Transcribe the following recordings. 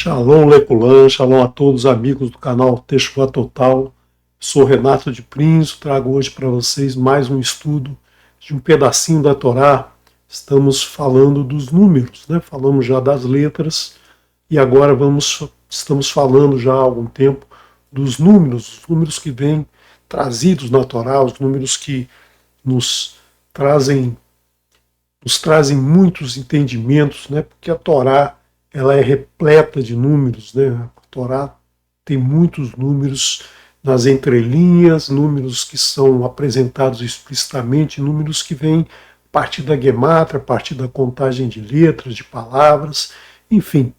Shalom Leculan, shalom a todos amigos do canal Teshuvah Total. Sou Renato de Prinzo, trago hoje para vocês mais um estudo de um pedacinho da Torá. Estamos falando dos números, né? Falamos já das letras e agora estamos falando já há algum tempo dos números, os números que vêm trazidos na Torá, os números que nos trazem muitos entendimentos, né? Porque a Torá ela é repleta de números, né? A Torá tem muitos números nas entrelinhas, números que são apresentados explicitamente, números que vêm a partir da gemátria, a partir da contagem de letras, de palavras, enfim.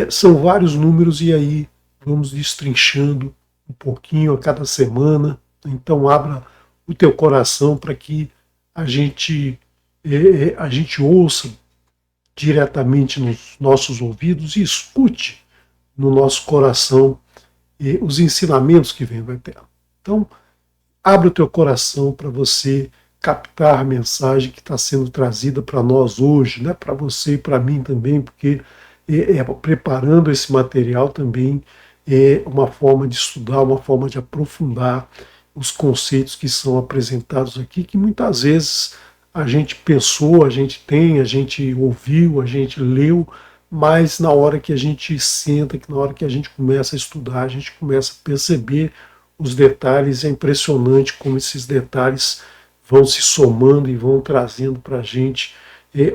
São vários números e aí vamos destrinchando um pouquinho a cada semana. Então abra o teu coração para que a gente ouça diretamente nos nossos ouvidos e escute no nosso coração os ensinamentos que vêm do Eterno. Então, abre o teu coração para você captar a mensagem que está sendo trazida para nós hoje, né? Para você e para mim também, porque preparando esse material também é uma forma de estudar, uma forma de aprofundar os conceitos que são apresentados aqui, que muitas vezes a gente pensou, a gente ouviu, a gente leu, mas na hora que a gente senta, que na hora que a gente começa a estudar, a gente começa a perceber os detalhes. É impressionante como esses detalhes vão se somando e vão trazendo para a gente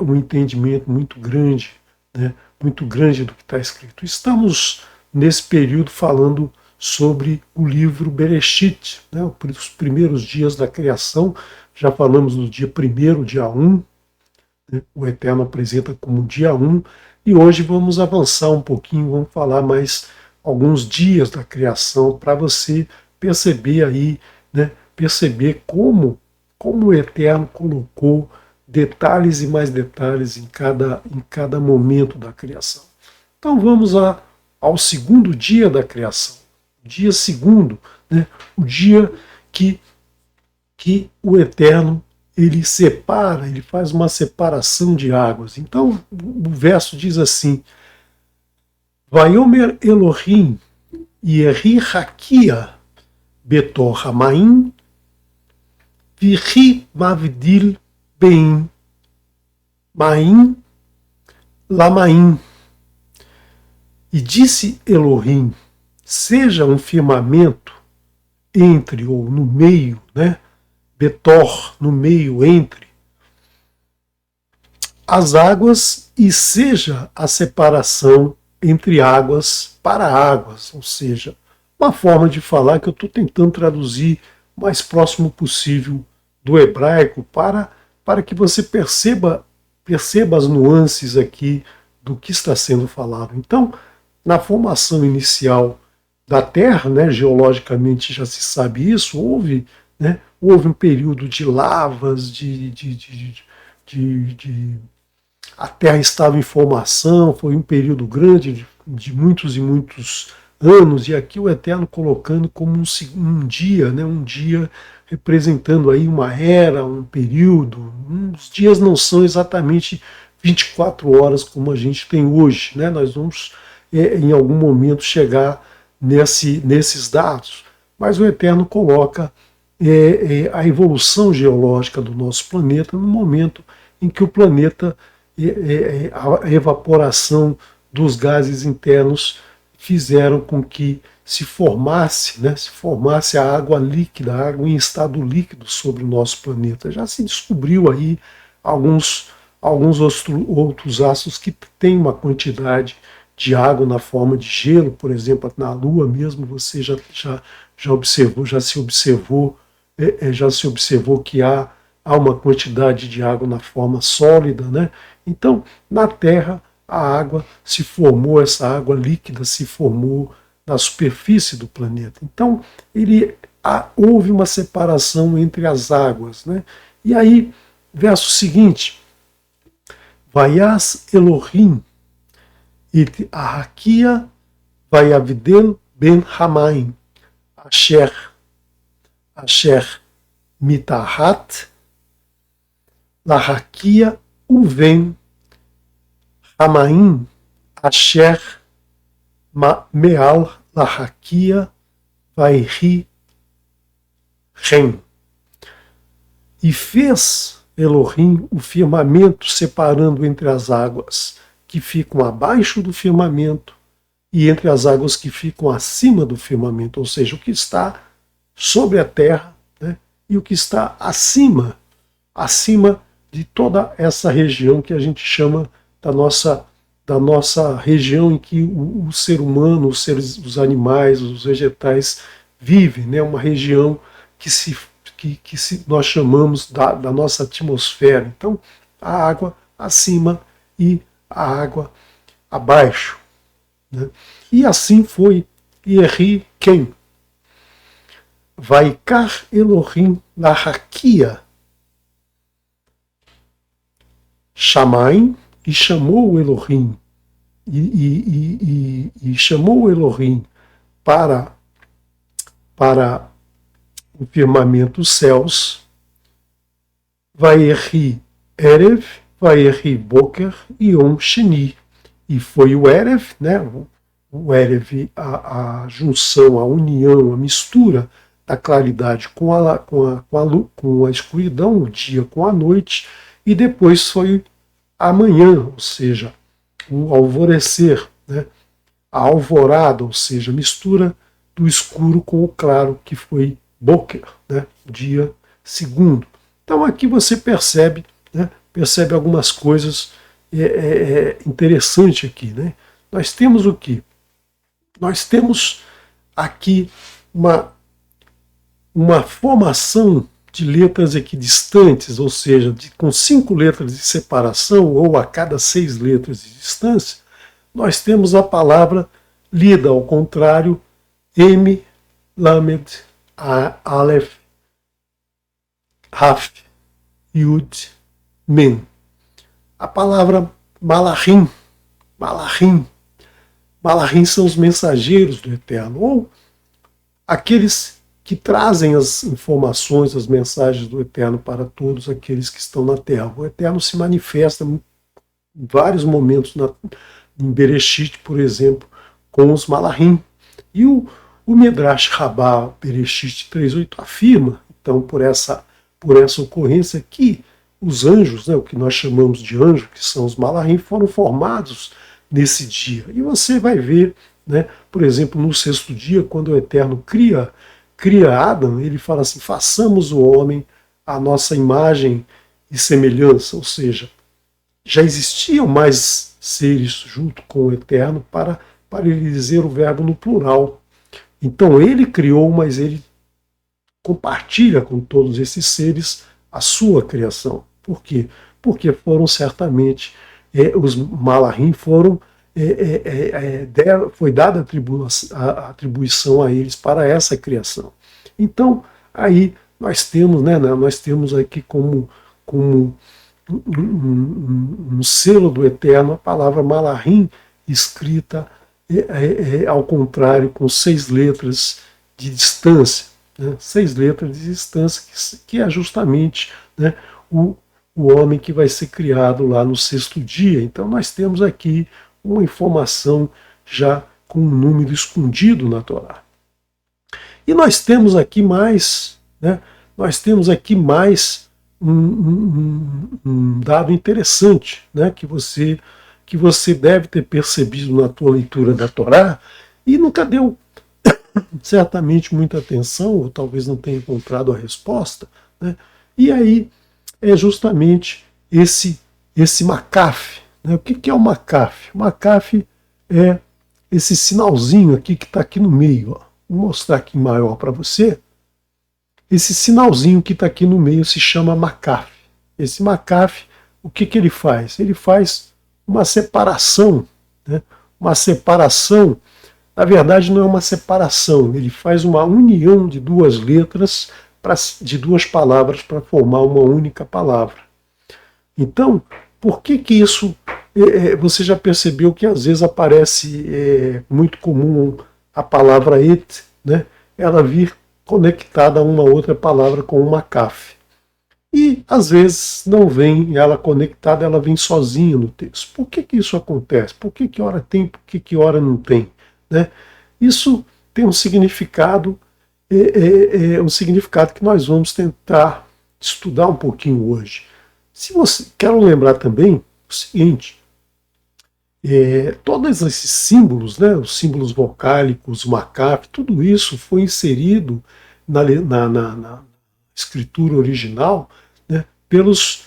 um entendimento muito grande, né? Muito grande do que está escrito. Estamos nesse período falando sobre o livro Bereshit, né? Os primeiros dias da criação. Já falamos no dia 1º, dia 1, né? O Eterno apresenta como dia 1, e hoje vamos avançar um pouquinho, vamos falar mais alguns dias da criação, para você perceber aí, né? Perceber como o Eterno colocou detalhes e mais detalhes em cada momento da criação. Então vamos ao segundo dia da criação, dia segundo, né? O dia que o Eterno ele separa, ele faz uma separação de águas. Então o verso diz assim: Vayomer Elohim Yehi Hakia Betor Hamaim Vihi Mavdil Bein Maim Lamaim. E disse Elohim: seja um firmamento entre ou no meio, né? Betor, no meio, entre as águas, e seja a separação entre águas para águas, ou seja, uma forma de falar que eu estou tentando traduzir o mais próximo possível do hebraico para que você perceba as nuances aqui do que está sendo falado. Então, na formação inicial da Terra, né, geologicamente já se sabe isso, houve um período de lavas, a Terra estava em formação, foi um período grande de muitos e muitos anos, e aqui o Eterno colocando como um dia, né, um dia representando aí uma era, um período. Os dias não são exatamente 24 horas como a gente tem hoje, né? Nós vamos em algum momento chegar nesses dados, mas o Eterno coloca a evolução geológica do nosso planeta no momento em que o planeta, a evaporação dos gases internos fizeram com que se formasse a água líquida, a água em estado líquido sobre o nosso planeta. Já se descobriu aí alguns outros astros que têm uma quantidade de água na forma de gelo, por exemplo, na Lua mesmo você já se observou que há uma quantidade de água na forma sólida, né? Então, na Terra, a água se formou, essa água líquida se formou na superfície do planeta. Então, houve uma separação entre as águas, né? E aí, verso seguinte: Vayas Elohim et Ahakia Vayavdel ben Hamaim Asher Mitahat Lahakia Uven Hamaim Asher Meal Lahakia Vaihi Ren. E fez Elohim o firmamento separando entre as águas que ficam abaixo do firmamento e entre as águas que ficam acima do firmamento, ou seja, o que está sobre a terra, né, e o que está acima de toda essa região que a gente chama da nossa região em que o ser humano, os animais, os vegetais vivem, né, uma região que nós chamamos da nossa atmosfera. Então, a água acima e a água abaixo. Né? E assim foi Yeri Ken. Vaikar Elohim Lahakia Shamaim, e chamou o Elohim, e chamou o Elohim para o firmamento dos céus, Vaierri Erev, Vaierri Boker e Yom Sheni. E foi o Erev, né? O Erev, a junção, a união, a mistura da claridade com a escuridão, o dia com a noite, e depois foi a manhã, ou seja, o alvorecer, né? A alvorada, ou seja, a mistura do escuro com o claro, que foi Boker, né? Dia segundo. Então aqui você percebe, né? Percebe algumas coisas interessantes aqui, né? Nós temos o quê? Nós temos aqui uma formação de letras equidistantes, ou seja, com 5 letras de separação, ou a cada 6 letras de distância, nós temos a palavra lida ao contrário, M, Lamed, Aleph, Raf, Yud, Men. A palavra Malachim, Malachim são os mensageiros do Eterno, ou aqueles que trazem as informações, as mensagens do Eterno para todos aqueles que estão na Terra. O Eterno se manifesta em vários momentos em Bereshit, por exemplo, com os Malachim. E o Midrash Rabbah, Bereshit 3.8, afirma, então, por essa ocorrência, que os anjos, né, o que nós chamamos de anjos, que são os Malachim, foram formados nesse dia. E você vai ver, né, por exemplo, no 6º dia, quando o Eterno cria Adão, ele fala assim: façamos o homem à nossa imagem e semelhança, ou seja, já existiam mais seres junto com o Eterno para ele dizer o verbo no plural. Então ele criou, mas ele compartilha com todos esses seres a sua criação. Por quê? Porque foram certamente, os Malachim foram, foi dada a atribuição a eles para essa criação. Então, aí nós temos aqui como um selo do Eterno a palavra Malachim, escrita ao contrário, com 6 letras de distância. Né? 6 letras de distância, que é justamente, né, o homem que vai ser criado lá no 6º dia. Então nós temos aqui uma informação já com um número escondido na Torá. E nós temos aqui mais, né, um dado interessante, né, que você deve ter percebido na tua leitura da Torá e nunca deu certamente muita atenção, ou talvez não tenha encontrado a resposta, né? E aí é justamente esse Makaf. Né? O que é o Makaf? O Makaf é esse sinalzinho aqui que está aqui no meio. Ó. Vou mostrar aqui maior para você. Esse sinalzinho que está aqui no meio se chama Makaf. Esse Makaf, o que ele faz? Ele faz uma separação, né? Uma separação. Na verdade, não é uma separação, ele faz uma união de 2 letras, de 2 palavras, para formar uma única palavra. Então, por que isso? Você já percebeu que às vezes aparece muito comum a palavra et, né? Ela vir conectada a uma outra palavra com uma kaf. E às vezes não vem ela conectada, ela vem sozinha no texto. Por que isso acontece? Por que hora tem, por que hora não tem? né? Isso tem um significado que nós vamos tentar estudar um pouquinho hoje. Quero lembrar também o seguinte: todos esses símbolos, né, os símbolos vocálicos, o McAfee, tudo isso foi inserido na escritura original, né, pelos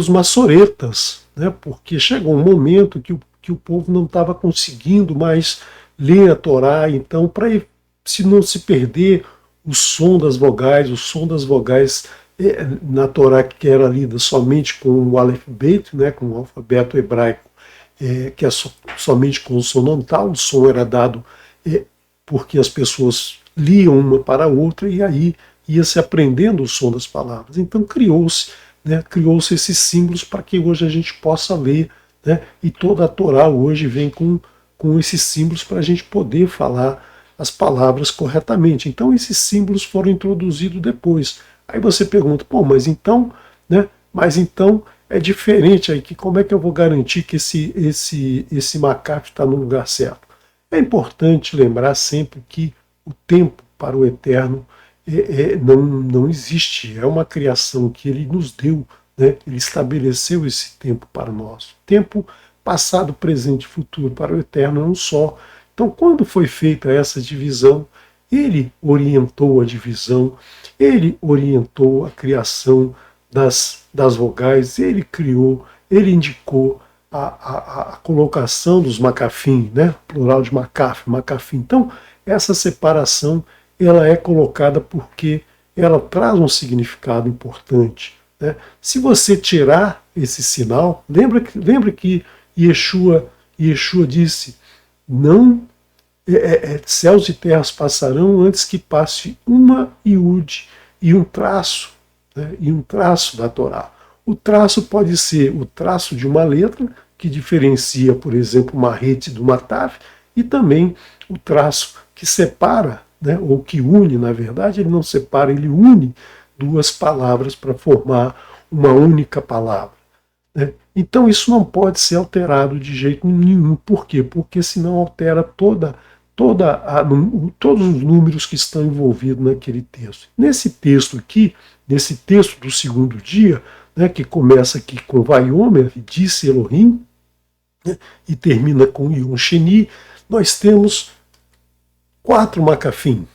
maçoretas, né, porque chegou um momento que o povo não estava conseguindo mais ler a Torá, então, para se não se perder o som das vogais na Torá, que era lida somente com o Aleph Bet, né, com o alfabeto hebraico, que é somente com o sonantal, o som era dado porque as pessoas liam uma para a outra e aí ia se aprendendo o som das palavras. Então criou-se esses símbolos para que hoje a gente possa ler, né, e toda a Torá hoje vem com esses símbolos para a gente poder falar as palavras corretamente. Então esses símbolos foram introduzidos depois. Aí você pergunta, pô, mas então é diferente aí, que como é que eu vou garantir que esse McAfee está no lugar certo? É importante lembrar sempre que o tempo para o eterno não existe, é uma criação que ele nos deu, né? Ele estabeleceu esse tempo para nós. Tempo passado, presente e futuro para o eterno é um só. Então, quando foi feita essa divisão, ele orientou a divisão, ele orientou a criação das vogais, ele indicou a colocação dos macafim, né? Plural de macafim. Então, essa separação ela é colocada porque ela traz um significado importante, né? Se você tirar esse sinal, lembra que Yeshua disse, não céus e terras passarão antes que passe uma iude e um traço, né, e um traço da Torá. O traço pode ser o traço de uma letra, que diferencia, por exemplo, uma rete do Mataf, e também o traço que separa, né, ou que une, na verdade, ele não separa, ele une duas palavras para formar uma única palavra, né? Então isso não pode ser alterado de jeito nenhum. Por quê? Porque senão altera todos os números que estão envolvidos naquele texto. Nesse texto aqui, nesse texto do segundo dia, né, que começa aqui com Vaiomer, disse Elohim, né, e termina com Yom Sheni, nós temos 4 macafim,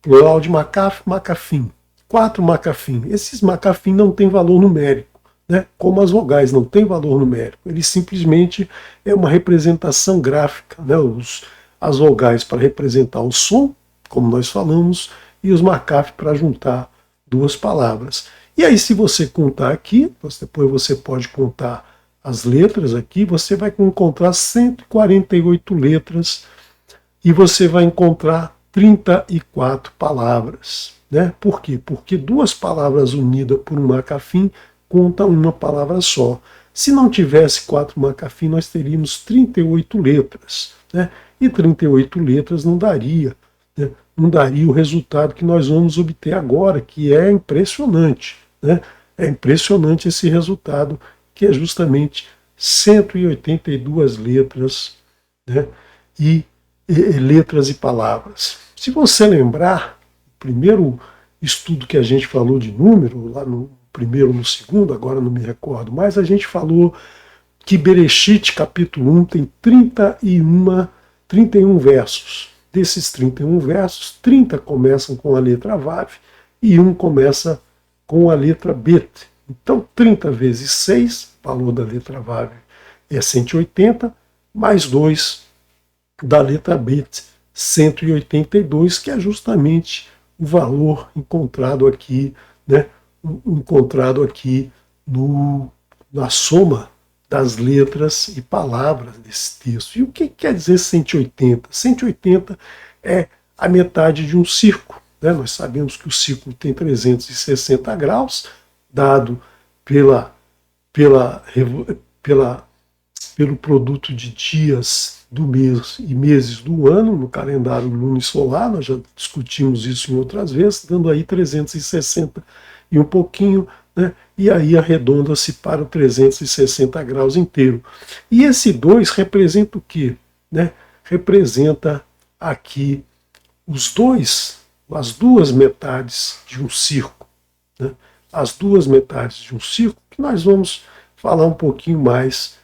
plural de macafim, 4 macafim. Esses macafim não têm valor numérico, né, como as vogais não têm valor numérico. Ele simplesmente é uma representação gráfica, né, as vogais para representar o som, como nós falamos, e os macaf para juntar duas palavras. E aí, se você contar aqui, depois você pode contar as letras aqui, você vai encontrar 148 letras e você vai encontrar 34 palavras, né? Por quê? Porque duas palavras unidas por um macafim conta uma palavra só. Se não tivesse 4 macafim, nós teríamos 38 letras, né? E 38 letras não daria, né? Não daria o resultado que nós vamos obter agora, que é impressionante, né? É impressionante esse resultado, que é justamente 182 letras, né? E letras e palavras. Se você lembrar, o primeiro estudo que a gente falou de número, lá no primeiro, no segundo, agora não me recordo, mas a gente falou que Bereshit, capítulo 1, tem 31 versos. Desses 31 versos, 30 começam com a letra Vav e 1 começa com a letra Bet. Então, 30 vezes 6, valor da letra Vav é 180, mais 2 da letra Bet, 182, que é justamente o valor encontrado aqui, né, na soma das letras e palavras desse texto. E o que quer dizer 180? 180 é a metade de um círculo, né? Nós sabemos que o círculo tem 360 graus, dado pelo produto de dias do mês e meses do ano, no calendário lunisolar, nós já discutimos isso em outras vezes, dando aí 360 e um pouquinho, né? E aí arredonda-se para o 360 graus inteiro. E esse 2 representa o quê? Né? Representa aqui as duas metades de um círculo, né? As duas metades de um círculo, que nós vamos falar um pouquinho mais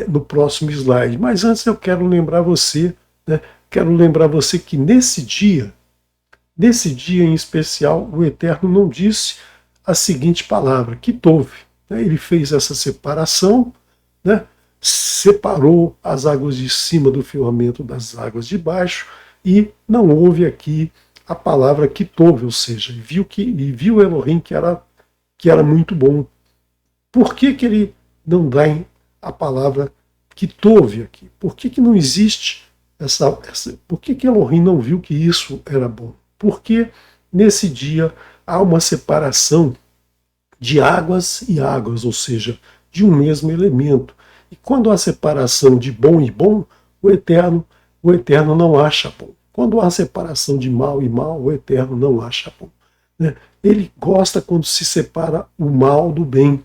no próximo slide. Mas antes eu quero lembrar você, né? Quero lembrar você que nesse dia em especial, o Eterno não disse a seguinte palavra, kitov, né? Ele fez essa separação, né? Separou as águas de cima do firmamento das águas de baixo, e não houve aqui a palavra kitov, ou seja, viu Elohim que era muito bom. Por que ele não dá a palavra kitov aqui? Por que não existe por que Elohim não viu que isso era bom? Porque nesse dia há uma separação de águas e águas, ou seja, de um mesmo elemento. E quando há separação de bom e bom, o Eterno não acha bom. Quando há separação de mal e mal, o Eterno não acha bom. Né? Ele gosta quando se separa o mal do bem.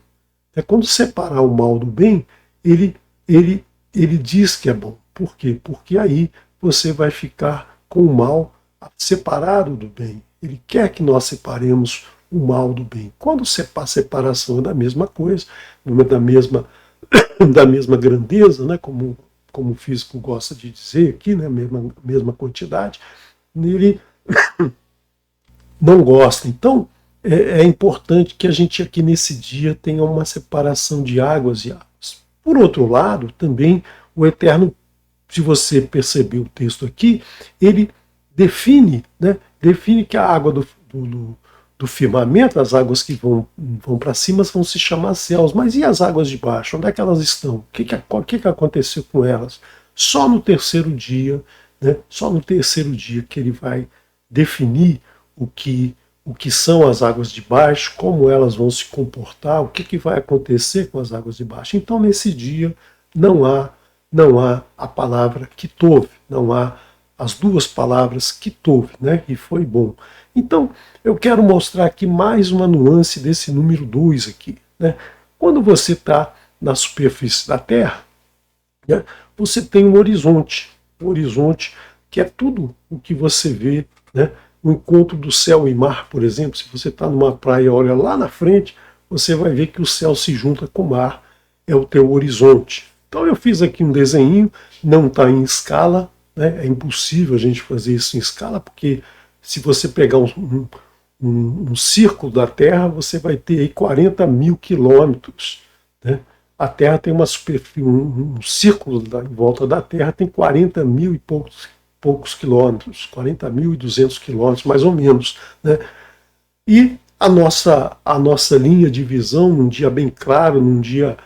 Quando separar o mal do bem, ele diz que é bom. Por quê? Porque aí você vai ficar com o mal separado do bem. Ele quer que nós separemos o mal do bem. Quando a separação é da mesma coisa, da mesma grandeza, né, como o físico gosta de dizer aqui, né, mesma quantidade, ele não gosta. Então, é importante que a gente aqui nesse dia tenha uma separação de águas e águas. Por outro lado, também o Eterno, se você perceber o texto aqui, ele define que a água do firmamento, as águas que vão para cima vão se chamar céus, mas e as águas de baixo? Onde é que elas estão? O que aconteceu com elas? Só no terceiro dia, né? Só no terceiro dia que ele vai definir o que são as águas de baixo, como elas vão se comportar, o que vai acontecer com as águas de baixo. Então, nesse dia, não há a palavra kitov, não há as duas palavras kitov, né? E foi bom. Então, eu quero mostrar aqui mais uma nuance desse número 2 aqui, né? Quando você está na superfície da Terra, né, você tem um horizonte que é tudo o que você vê, né? O encontro do céu e mar, por exemplo, se você está numa praia e olha lá na frente, você vai ver que o céu se junta com o mar, é o teu horizonte. Então eu fiz aqui um desenho, não está em escala, né? É impossível a gente fazer isso em escala, porque se você pegar um círculo da Terra, você vai ter aí 40 mil quilômetros. Né? A Terra tem uma superfície, um círculo em volta da Terra tem 40 mil e poucos quilômetros, 40.200 quilômetros, mais ou menos. Né? E a nossa linha de visão, num dia bem claro, num dia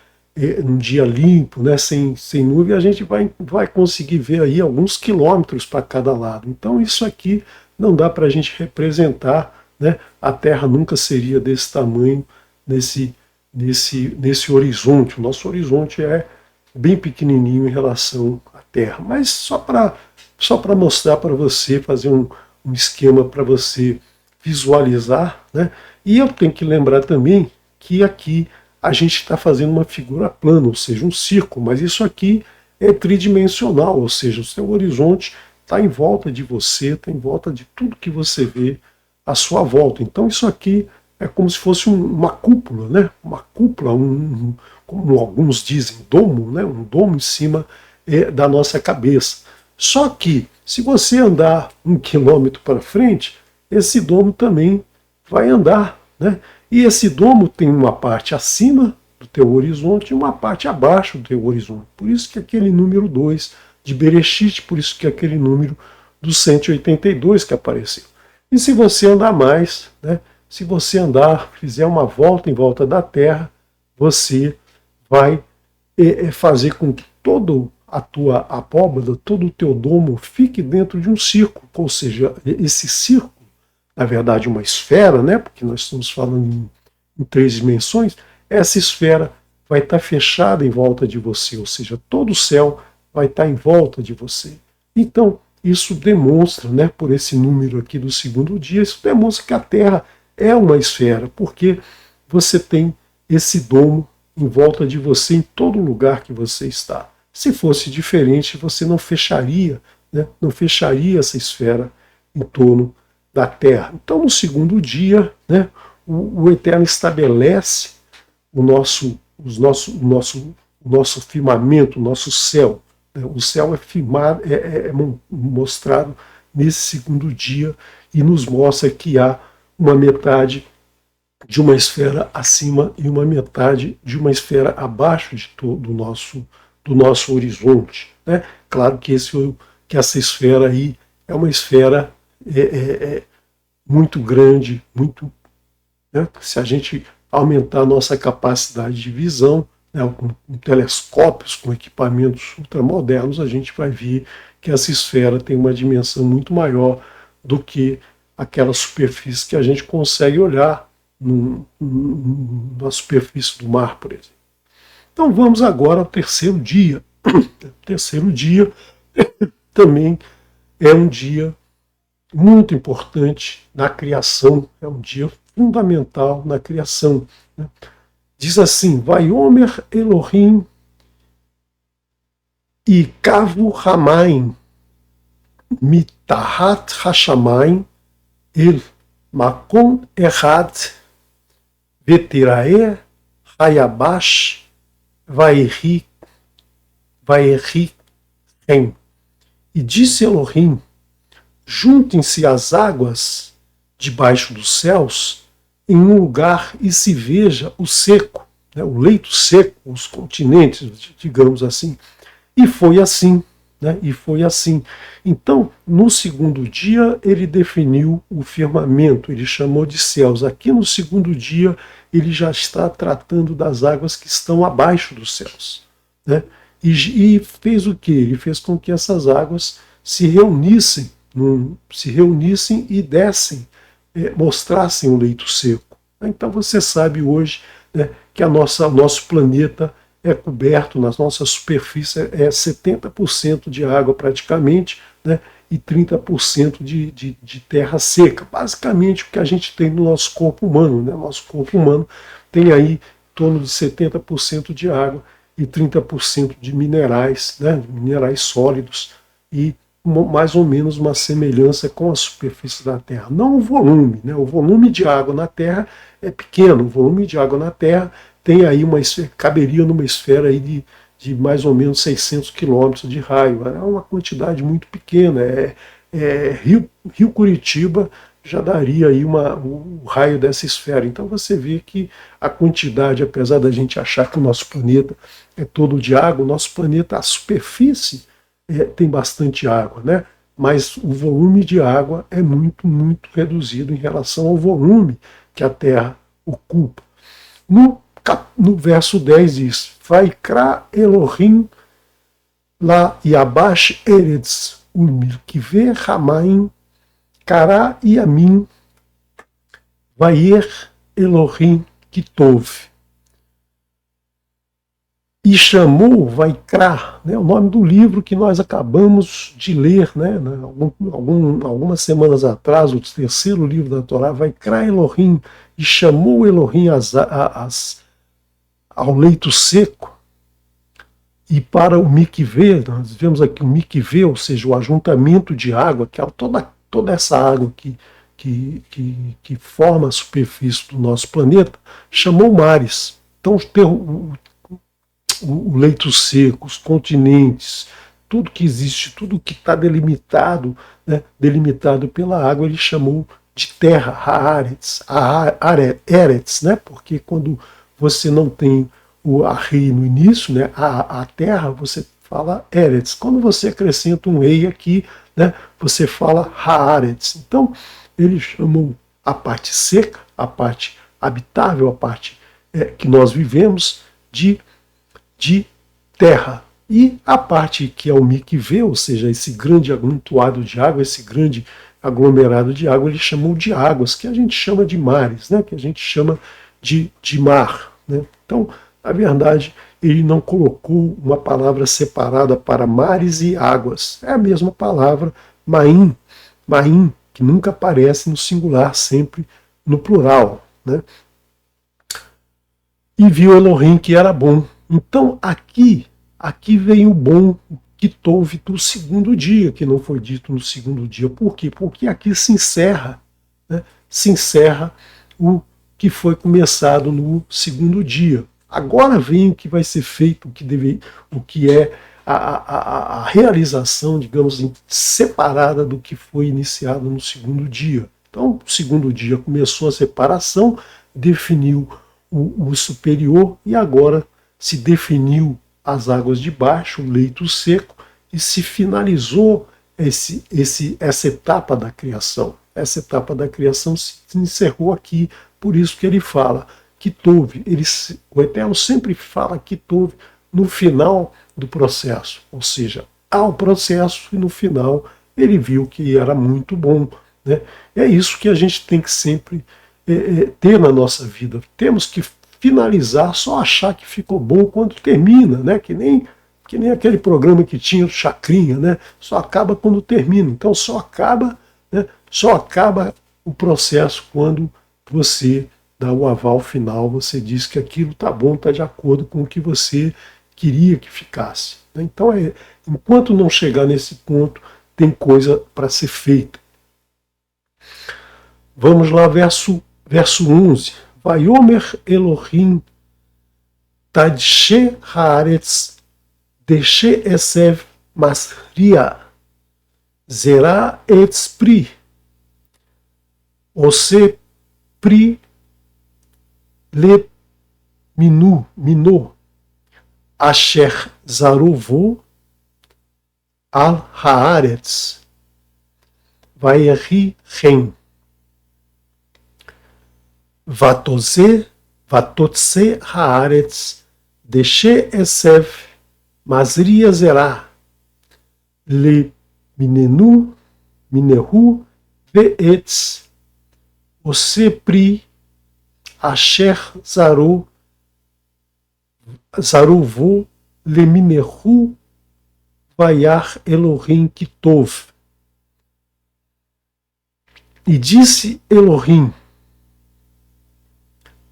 limpo, né, sem nuvem, a gente vai conseguir ver aí alguns quilômetros para cada lado. Então isso aqui não dá para a gente representar, né? A Terra nunca seria desse tamanho nesse horizonte. O nosso horizonte é bem pequenininho em relação à Terra. Mas só para mostrar para você, fazer um esquema para você visualizar, né? E eu tenho que lembrar também que aqui a gente está fazendo uma figura plana, ou seja, um círculo, mas isso aqui é tridimensional, ou seja, o seu horizonte está em volta de você, está em volta de tudo que você vê à sua volta. Então isso aqui é como se fosse uma cúpula, né? Uma cúpula, como alguns dizem, domo, né? Um domo em cima da nossa cabeça. Só que, se você andar 1 quilômetro para frente, esse domo também vai andar, né? E esse domo tem uma parte acima do teu horizonte e uma parte abaixo do teu horizonte. Por isso que aquele número 2 de Bereshit, por isso que aquele número do 182 que apareceu. E se você andar mais, né? Se você fizer uma volta em volta da Terra, você vai fazer com que toda a tua abóbada, todo o teu domo fique dentro de um círculo, ou seja, esse círculo, na verdade uma esfera, né, porque nós estamos falando em 3 dimensões, essa esfera vai estar fechada em volta de você, ou seja, todo o céu vai estar em volta de você. Então, isso demonstra, né, por esse número aqui do segundo dia, isso demonstra que a Terra é uma esfera, porque você tem esse domo em volta de você em todo lugar que você está. Se fosse diferente, você não fecharia né, não fecharia essa esfera em torno da Terra. Então, no segundo dia, né, o Eterno estabelece o nosso firmamento, o nosso céu. Né? O céu é mostrado nesse segundo dia e nos mostra que há uma metade de uma esfera acima e uma metade de uma esfera abaixo do nosso horizonte. Né? Claro que, que essa esfera aí é uma esfera muito grande, muito, né? Se a gente aumentar a nossa capacidade de visão, né, com telescópios, com equipamentos ultramodernos, a gente vai ver que essa esfera tem uma dimensão muito maior do que aquela superfície que a gente consegue olhar na superfície do mar, por exemplo. Então vamos agora ao terceiro dia. O terceiro dia também é um dia muito importante na criação, é um dia fundamental na criação. Né? Diz assim: Vaiomer Elohim e Kavu Hamaim Mitahat Hashamayim El Makom Erad Vetirae Hayabash Vaeri Hem. E disse Elohim: juntem-se as águas debaixo dos céus em um lugar e se veja o seco, né, o leito seco, os continentes, digamos assim. E foi assim, né, e foi assim. Então, no segundo dia, ele definiu o firmamento, ele chamou de céus. Aqui no segundo dia, ele já está tratando das águas que estão abaixo dos céus. Né? E fez o quê? Ele fez com que essas águas se reunissem e dessem, mostrassem o leito seco. Então você sabe hoje, né, que o nosso planeta é coberto, na nossa superfície é 70% de água praticamente, né, e 30% de terra seca. Basicamente o que a gente tem no nosso corpo humano. Né? Nosso corpo humano tem aí em torno de 70% de água e 30% de minerais, né, minerais sólidos, e mais ou menos uma semelhança com a superfície da Terra. Não o volume, né? O volume de água na Terra é pequeno. O volume de água na Terra tem aí caberia numa esfera aí de mais ou menos 600 quilômetros de raio. É uma quantidade muito pequena. Rio Curitiba já daria aí o raio dessa esfera. Então você vê que a quantidade, apesar da gente achar que o nosso planeta é todo de água, o nosso planeta, a superfície, tem bastante água, né? Mas o volume de água é muito, muito reduzido em relação ao volume que a Terra ocupa. No verso 10 diz: Vaikra Elohim la yabash eretz ulmilkive hamaim kara yamim vayer Elohim kitov. E chamou Vaikra, né, o nome do livro que nós acabamos de ler, né, algumas semanas atrás, o terceiro livro da Torá, Vaikra Elohim, e chamou Elohim ao leito seco, e para o mikvê, nós vemos aqui o mikvê, ou seja, o ajuntamento de água, que é toda essa água que forma a superfície do nosso planeta, chamou mares. Então o leito seco, os continentes, tudo que existe, tudo que está delimitado, né, delimitado pela água, ele chamou de terra, Eretz, né, porque quando você não tem o rei no início, né, a terra, você fala Eretz. Quando você acrescenta um rei aqui, né, você fala Haaretz. Então, ele chamou a parte seca, a parte habitável, a parte que nós vivemos, de terra. E a parte que é o mikvê, ou seja, esse grande amontoado de água, esse grande aglomerado de água, ele chamou de águas, que a gente chama de mares, né? Que a gente chama de mar. Né? Então, na verdade, ele não colocou uma palavra separada para mares e águas. É a mesma palavra, maim, que nunca aparece no singular, sempre no plural. Né? E viu Elohim que era bom. Então aqui vem o bom, que tove do segundo dia, que não foi dito no segundo dia. Por quê? Porque aqui se encerra, né, se encerra o que foi começado no segundo dia. Agora vem o que vai ser feito, o que é a realização, digamos, separada do que foi iniciado no segundo dia. Então, o segundo dia começou a separação, definiu o superior e agora se definiu as águas de baixo, o leito seco, e se finalizou essa etapa da criação. Essa etapa da criação se encerrou aqui, por isso que ele fala que tove. O Eterno sempre fala que tove no final do processo, ou seja, há o processo e no final ele viu que era muito bom. Né? É isso que a gente tem que sempre ter na nossa vida. Temos que finalizar, só achar que ficou bom quando termina, né? Que nem aquele programa que tinha o Chacrinha, né? Só acaba quando termina. Então só acaba, né? Só acaba o processo quando você dá o aval final, você diz que aquilo está bom, está de acordo com o que você queria que ficasse. Então, enquanto não chegar nesse ponto, tem coisa para ser feita. Vamos lá, verso 11. Vayomer Elohim Tadshe Haaretz Deshe Esev Masria Zerá Etz Pri Ose Pri Le Minu Asher Zaruvo Al Haaretz Vayehi Ren Vatotse Haaretz Deshe Esev Masria Zerá Le Minehu Veetz Ose Pri Asher Zaruvo Leminehu Vayar Elohim Kitov. E disse Elohim: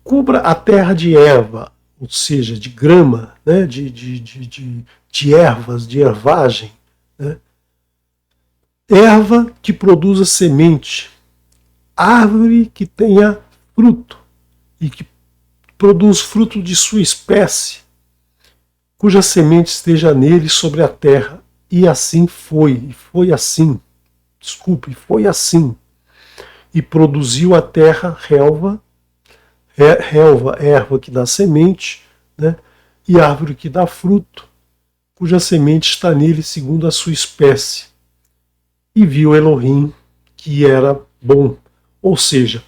cubra a terra de erva, ou seja, de grama, né, de ervas, de ervagem, né, erva que produza semente, árvore que tenha fruto e que produz fruto de sua espécie, cuja semente esteja nele sobre a terra. E assim foi, foi assim. Foi assim. E produziu a terra relva, erva que dá semente, né, e árvore que dá fruto, cuja semente está nele segundo a sua espécie. E viu Elohim que era bom. Ou seja,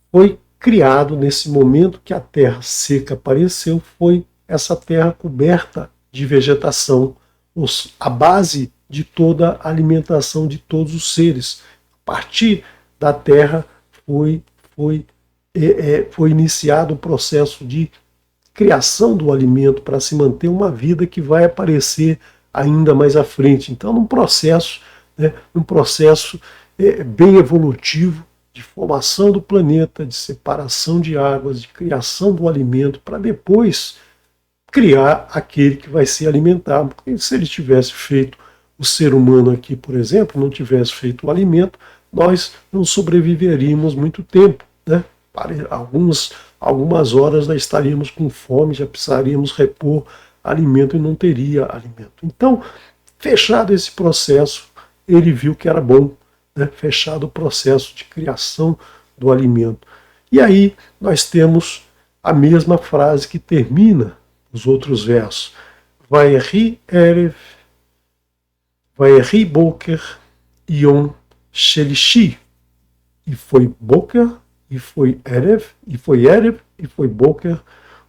foi criado nesse momento que a terra seca apareceu, foi essa terra coberta de vegetação, a base de toda a alimentação de todos os seres. A partir da terra foi iniciado o processo de criação do alimento para se manter uma vida que vai aparecer ainda mais à frente. Então, num processo bem evolutivo, de formação do planeta, de separação de águas, de criação do alimento, para depois criar aquele que vai ser alimentado. Porque se ele tivesse feito o ser humano aqui, por exemplo, não tivesse feito o alimento, nós não sobreviveríamos muito tempo, né? Para algumas horas nós estaríamos com fome, já precisaríamos repor alimento e não teria alimento. Então, fechado esse processo, ele viu que era bom, né? Fechado o processo de criação do alimento. E aí nós temos a mesma frase que termina os outros versos. Vayehi Erev, Vayehi Boker, Yom Shelishi. E foi Boker, e foi Erev, e foi Boker,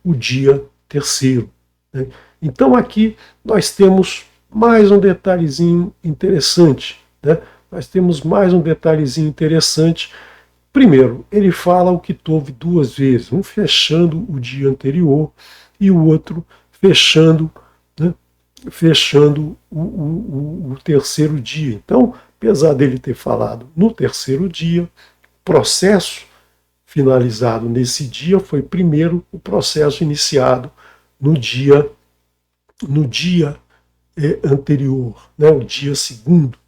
o dia terceiro. Né? Então aqui nós temos mais um detalhezinho interessante. Né? Nós temos mais um detalhezinho interessante. Primeiro, ele fala o que teve duas vezes, um fechando o dia anterior e o outro fechando, né, fechando o terceiro dia. Então, apesar dele ter falado no terceiro dia, o processo finalizado nesse dia foi primeiro o processo iniciado no dia anterior, né, o dia segundo.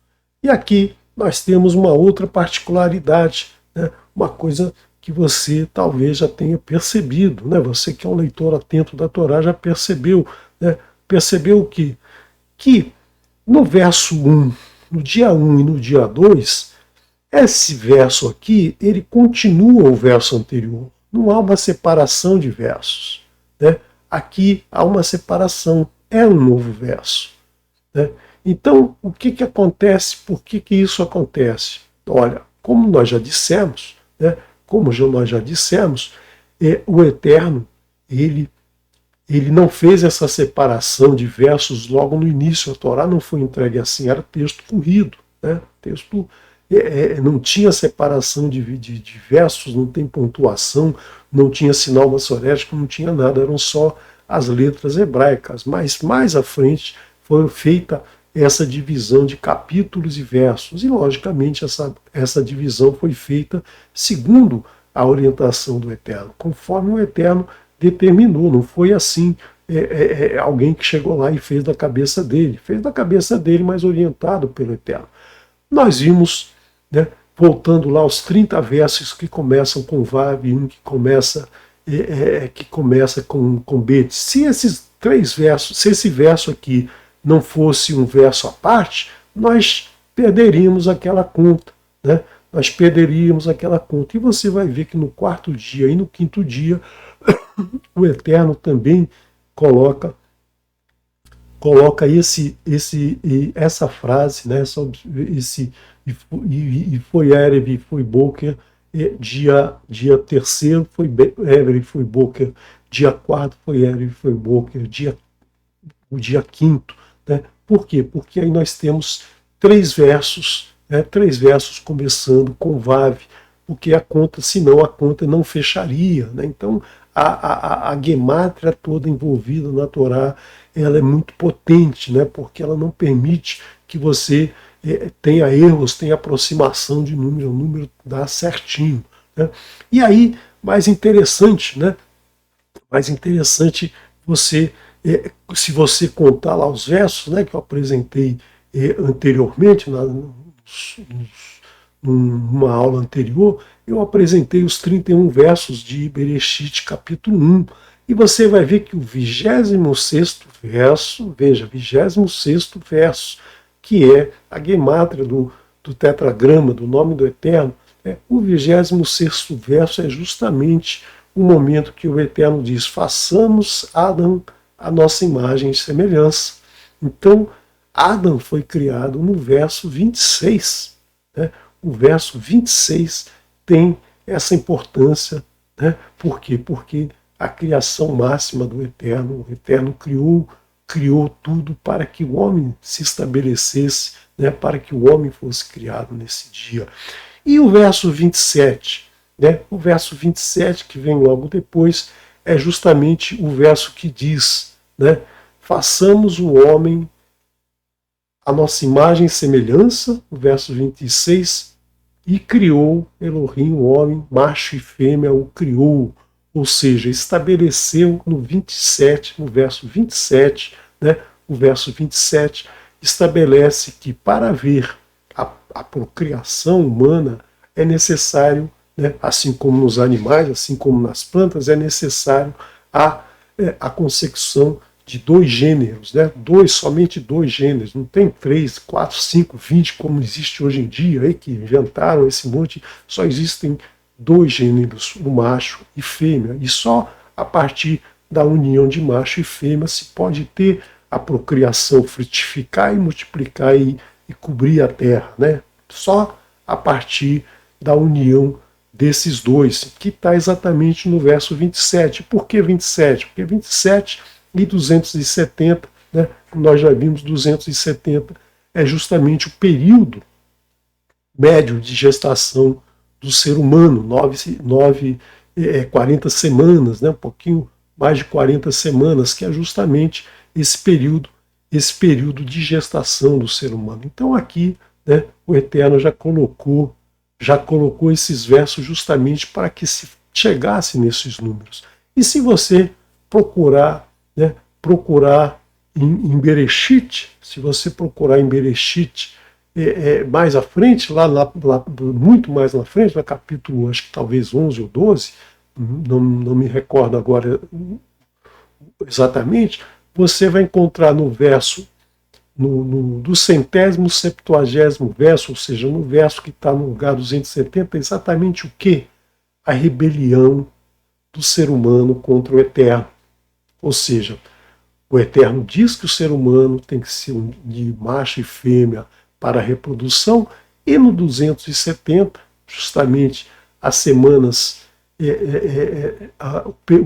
E aqui nós temos uma outra particularidade, né, uma coisa que você talvez já tenha percebido, né, você que é um leitor atento da Torá já percebeu, né, percebeu o quê? Que no verso 1, no dia 1 e no dia 2, esse verso aqui, ele continua o verso anterior. Não há uma separação de versos, né? Aqui há uma separação, é um novo verso, né? Então, o que acontece? Por que isso acontece? Olha, como nós já dissemos, né? Nós já dissemos, o Eterno, ele não fez essa separação de versos logo no início. A Torá não foi entregue assim, era texto corrido, né? Texto não tinha separação de versos, não tem pontuação, não tinha sinal maçorético, não tinha nada, eram só as letras hebraicas. Mas mais à frente foi feita essa divisão de capítulos e versos, e logicamente essa divisão foi feita segundo a orientação do Eterno, conforme o Eterno determinou. Não foi assim alguém que chegou lá e fez da cabeça dele, mas orientado pelo Eterno. Nós vimos, né, voltando lá aos 30 versos que começam com Vav e um que começa com Bet. Se esses 3 versos, se esse verso aqui não fosse um verso à parte, nós perderíamos aquela conta, né? Nós perderíamos aquela conta. E você vai ver que no 4º dia e no 5º dia o Eterno também coloca essa frase, né, e foi Erev e foi Boker, dia 3º foi Erev e foi Boker, dia 4º foi Erev e foi Boker, o dia 5º. Né? Por quê? Porque aí nós temos 3 versos, né, 3 versos começando com Vav, porque a conta, senão a conta não fecharia. Né? Então, a gemátria toda envolvida na Torá, ela é muito potente, né? Porque ela não permite que você tenha erros, tenha aproximação de número, o número dá certinho. Né? E aí, mais interessante, né? Mais interessante você, se você contar lá os versos, né, que eu apresentei anteriormente, numa aula anterior, eu apresentei os 31 versos de Bereshit, capítulo 1. E você vai ver que o 26º verso, veja, 26º verso, que é a gemátria do tetragrama, do nome do Eterno, o 26º verso é justamente o momento que o Eterno diz: façamos Adão a nossa imagem e semelhança. Então, Adão foi criado no verso 26. Né? O verso 26 tem essa importância. Né? Por quê? Porque a criação máxima do Eterno, o Eterno criou tudo para que o homem se estabelecesse, né? Para que o homem fosse criado nesse dia. E o verso 27, né? O verso 27, que vem logo depois, é justamente o verso que diz, né? Façamos o homem a nossa imagem e semelhança, o verso 26, e criou Elohim o homem, macho e fêmea o criou, ou seja, estabeleceu no 27, no verso 27, né, o verso 27 estabelece que para haver a procriação humana é necessário, né, assim como nos animais, assim como nas plantas, é necessário a concepção de 2 gêneros, né? Somente 2 gêneros, não tem 3, 4, 5, 20 como existe hoje em dia, aí que inventaram esse monte, só existem 2 gêneros, o macho e fêmea, e só a partir da união de macho e fêmea se pode ter a procriação, frutificar e multiplicar e cobrir a terra, né? Só a partir da união desses 2, que está exatamente no verso 27. Por que 27? Porque 27 e 270, né, nós já vimos 270, é justamente o período médio de gestação do ser humano, 40 semanas, né, um pouquinho mais de 40 semanas, que é justamente esse período de gestação do ser humano. Então aqui, né, o Eterno já colocou esses versos justamente para que se chegasse nesses números. E se você procurar em Bereshit, se você procurar em Bereshit, mais à frente, muito mais na frente, no capítulo, acho que talvez 11 ou 12, não me recordo agora exatamente, você vai encontrar no verso, do 170º verso, ou seja, no verso que está no lugar 270, exatamente o que? A rebelião do ser humano contra o Eterno. Ou seja, o Eterno diz que o ser humano tem que ser de macho e fêmea para a reprodução, e no 270, justamente as semanas,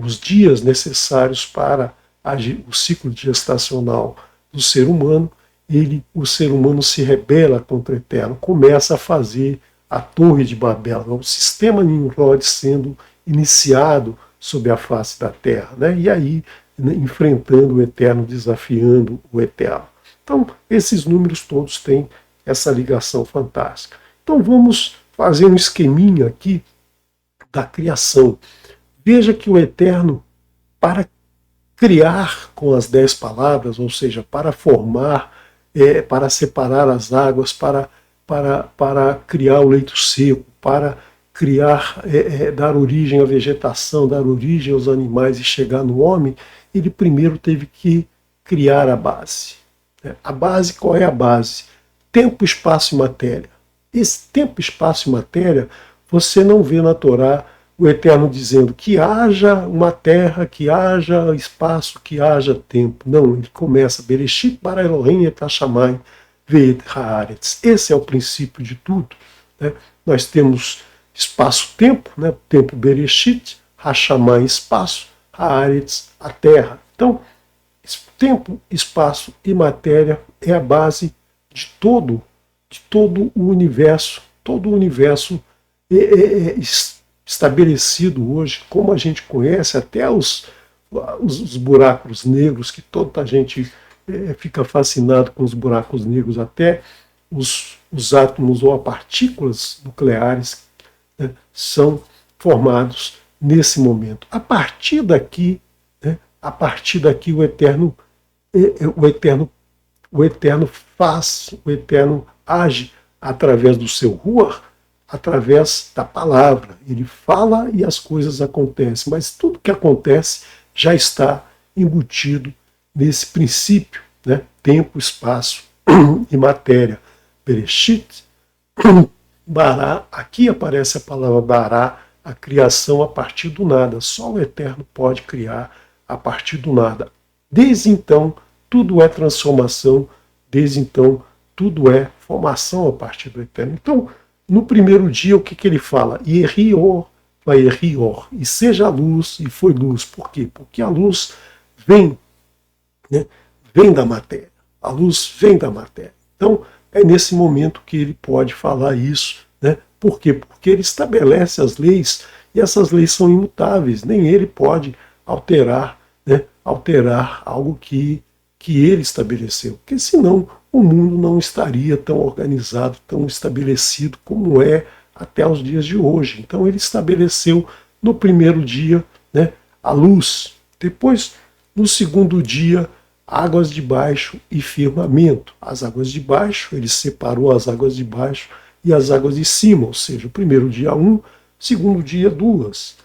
os dias necessários para o ciclo gestacional do ser humano, o ser humano se rebela contra o Eterno, começa a fazer a Torre de Babel, o sistema Nimrod sendo iniciado sobre a face da Terra, né? E aí, né, enfrentando o Eterno, desafiando o Eterno. Então, esses números todos têm essa ligação fantástica. Então, vamos fazer um esqueminha aqui da criação. Veja que o Eterno, para criar com as 10 palavras, ou seja, para formar, para separar as águas, para criar o leito seco, para criar, dar origem à vegetação, dar origem aos animais e chegar no homem, ele primeiro teve que criar a base. A base, qual é a base? Tempo, espaço e matéria. Esse tempo, espaço e matéria, você não vê na Torá o Eterno dizendo que haja uma terra, que haja espaço, que haja tempo. Não, ele começa, Bereshit bara Elohim et hashamayim ve'et haaretz. Esse é o princípio de tudo. Né? Nós temos espaço-tempo, né? Tempo Bereshit, hashamayim, espaço, haaretz, a terra. Então, tempo, espaço e matéria é a base de todo o universo. Todo o universo estabelecido hoje, como a gente conhece, até os buracos negros, que toda a gente fica fascinado com os buracos negros, até os átomos ou as partículas nucleares, né, são formados nesse momento. A partir daqui o Eterno faz, o Eterno age através do seu Ruach, através da palavra. Ele fala e as coisas acontecem, mas tudo que acontece já está embutido nesse princípio, né? Tempo, espaço e matéria. Bereshit, bará, aqui aparece a palavra bará, a criação a partir do nada. Só o Eterno pode criar a partir do nada. Desde então, tudo é transformação, desde então, tudo é formação a partir do Eterno. Então, no primeiro dia, o que ele fala? Yerior, vai Yerior, e seja a luz, e foi luz. Por quê? Porque a luz vem, né, vem da matéria. A luz vem da matéria. Então, é nesse momento que ele pode falar isso. Né? Por quê? Porque ele estabelece as leis, e essas leis são imutáveis. Nem ele pode alterar, né, alterar algo que ele estabeleceu. Porque senão o mundo não estaria tão organizado, tão estabelecido como é até os dias de hoje. Então ele estabeleceu no primeiro dia, né, a luz. Depois, no segundo dia, águas de baixo e firmamento. As águas de baixo, ele separou as águas de baixo e as águas de cima, ou seja, o primeiro dia 1, segundo dia 2.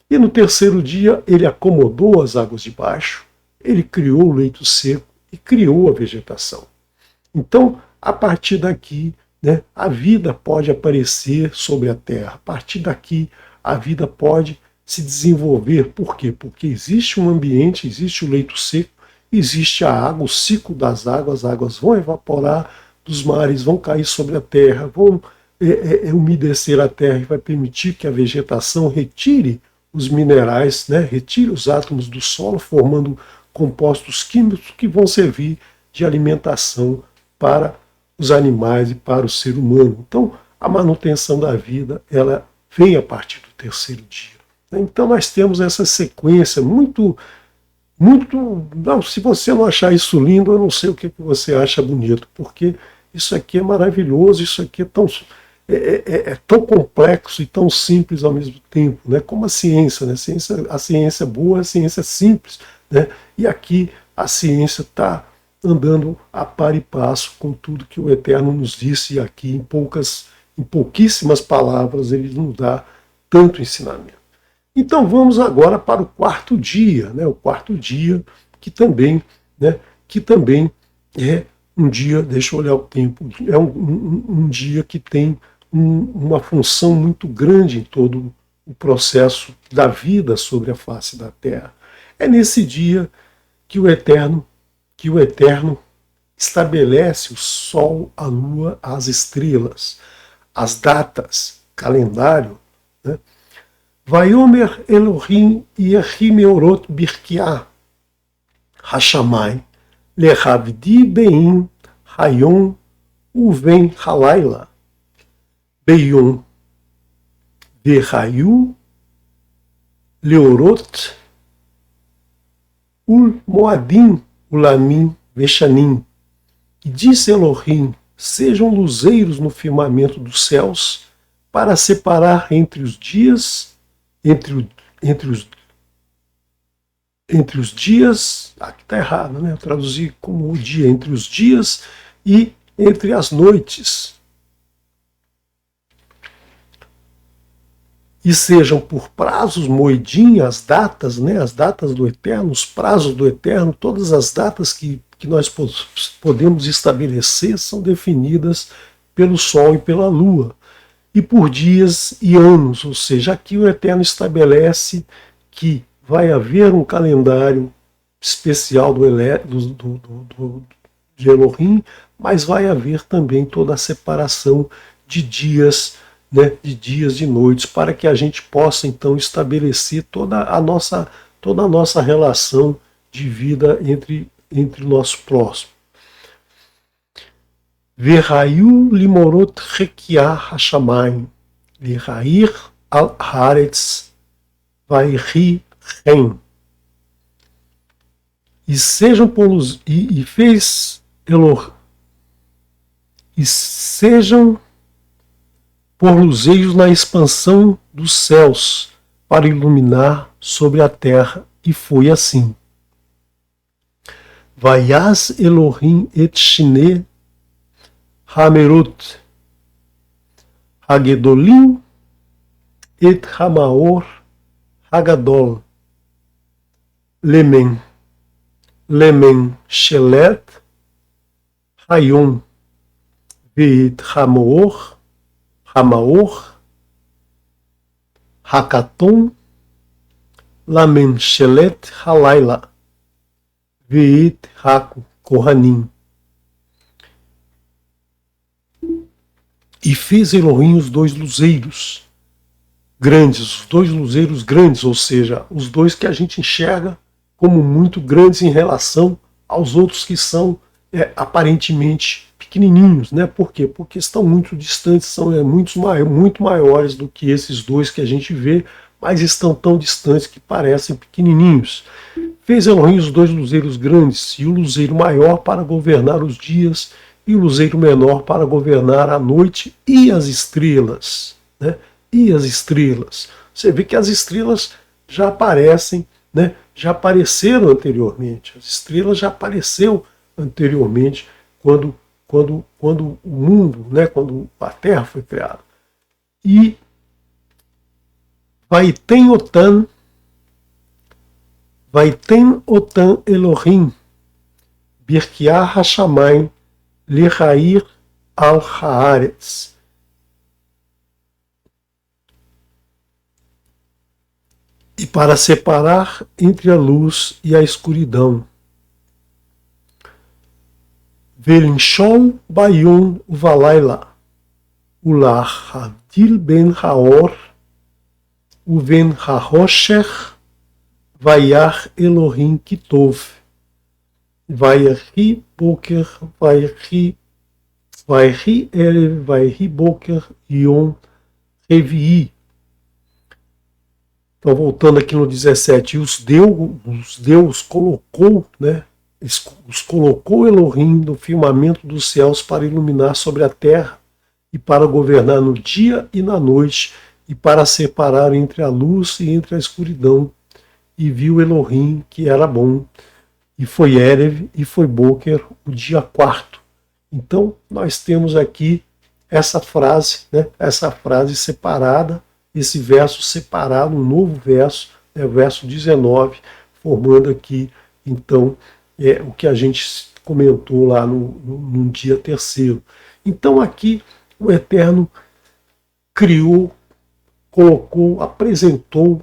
E no terceiro dia ele acomodou as águas de baixo, ele criou o leito seco e criou a vegetação. Então, a partir daqui, né, a vida pode aparecer sobre a Terra. A partir daqui, a vida pode se desenvolver. Por quê? Porque existe um ambiente, existe o leito seco, existe a água, o ciclo das águas, as águas vão evaporar dos mares, vão cair sobre a Terra, vão umedecer a Terra e vai permitir que a vegetação retire os minerais, né, retire os átomos do solo, formando compostos químicos que vão servir de alimentação para os animais e para o ser humano. Então, a manutenção da vida, ela vem a partir do terceiro dia. Então, nós temos essa sequência muito... Não, se você não achar isso lindo, eu não sei o que você acha bonito, porque isso aqui é maravilhoso, isso aqui é tão complexo e tão simples ao mesmo tempo, né? Como a ciência, né? A ciência boa, a ciência simples, né? E aqui a ciência está andando a par e passo com tudo que o Eterno nos disse aqui em pouquíssimas palavras, ele nos dá tanto ensinamento. Então vamos agora para o quarto dia, né? O quarto dia que também é um dia, deixa eu olhar o tempo, é um dia que tem uma função muito grande em todo o processo da vida sobre a face da Terra. É nesse dia que o Eterno estabelece o Sol, a Lua, as estrelas, as datas, calendário, né? Vayomer Elohim Yehimeorot Birkiah Hashamai Lehavdi Bein Hayom Uven Halayla Beyom Vehayu Leorot Ul Moadim Ulamim Veshanim. E disse Elohim: sejam luzeiros no firmamento dos céus, para separar entre os dias, entre os dias, aqui está errado, né? Eu traduzi como o dia, entre os dias e entre as noites. E sejam por prazos moedim as datas, né? As datas do Eterno, os prazos do Eterno, todas as datas que nós podemos estabelecer são definidas pelo Sol e pela Lua, e por dias e anos, ou seja, aqui o Eterno estabelece que vai haver um calendário especial de Elohim, mas vai haver também toda a separação de dias, né, de dias e noites, para que a gente possa então estabelecer toda a nossa relação de vida entre o nosso próximo. Verrayu limorot rekiah hashamayim, verrair al haaretz vairi ren. E sejam por luz, e fez Elohim, e sejam por luzeiros na expansão dos céus, para iluminar sobre a terra, e foi assim. Vayas Elohim et Shine Hamerut Hagedolim et Hamaor Hagadol Lemen Shelet Hayom Veit Hamaor Hakaton Lamen Shelet Halayla Veit Haku Kohanim. E fez Elohim os dois luzeiros grandes, ou seja, os dois que a gente enxerga como muito grandes em relação aos outros que são aparentemente pequenininhos, né? Por quê? Porque estão muito distantes, são muito maiores do que esses dois que a gente vê, mas estão tão distantes que parecem pequenininhos. Fez Elohim os dois luzeiros grandes, e o luzeiro maior para governar os dias, e o luzeiro menor para governar a noite e as estrelas, né? E as estrelas. Você vê que as estrelas já aparecem, né? Já apareceram anteriormente. As estrelas já apareceram anteriormente quando o mundo, né? Quando a Terra foi criada. E Vaiten Otan Elohim Birkiah Hashamayim Lechair al Haaretz. E para separar entre a luz e a escuridão. Velinshol Bayom Uvalayla Ular Hadil Ben Haor Uven Hahoshech Vayar Elohim Kitov Vayri Boker Vayri Erev Vayri Boker Yom Revi'i. Então, voltando aqui no 17, os Deus colocou, né? Os colocou Elohim no firmamento dos céus para iluminar sobre a terra e para governar no dia e na noite e para separar entre a luz e entre a escuridão. E viu Elohim que era bom. e foi Erev, e foi Boker, o dia quarto. Então, nós temos aqui essa frase, né, essa frase separada, esse verso separado, um novo verso, né, o verso 19, formando aqui, então, o que a gente comentou lá no dia terceiro. Então, aqui, o Eterno criou, colocou, apresentou,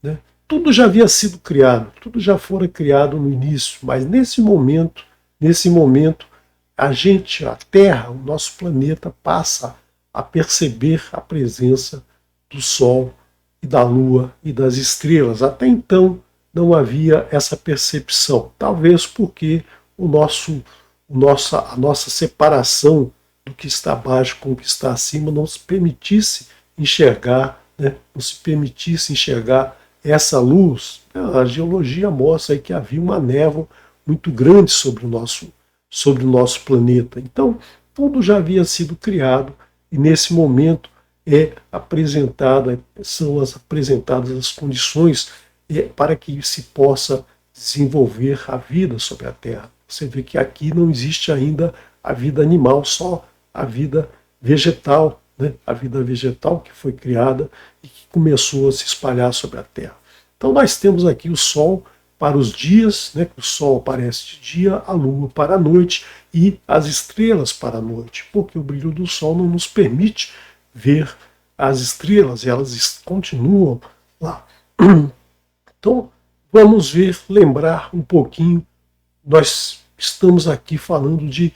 né, tudo já havia sido criado, tudo já fora criado no início, mas nesse momento, a gente, a Terra, o nosso planeta, passa a perceber a presença do Sol e da Lua e das estrelas. Até então não havia essa percepção, talvez porque a nossa separação do que está abaixo com o que está acima não se permitisse enxergar, né, não se permitisse enxergar essa luz. A geologia mostra aí que havia uma névoa muito grande sobre o nosso planeta. Então, tudo já havia sido criado e nesse momento são apresentadas as condições para que se possa desenvolver a vida sobre a Terra. Você vê que aqui não existe ainda a vida animal, só a vida vegetal, né? A vida vegetal que foi criada e que começou a se espalhar sobre a Terra. Então nós temos aqui o Sol para os dias, né? O Sol aparece de dia, a Lua para a noite e as estrelas para a noite, porque o brilho do Sol não nos permite ver as estrelas, elas continuam lá. Então vamos lembrar um pouquinho. Nós estamos aqui falando de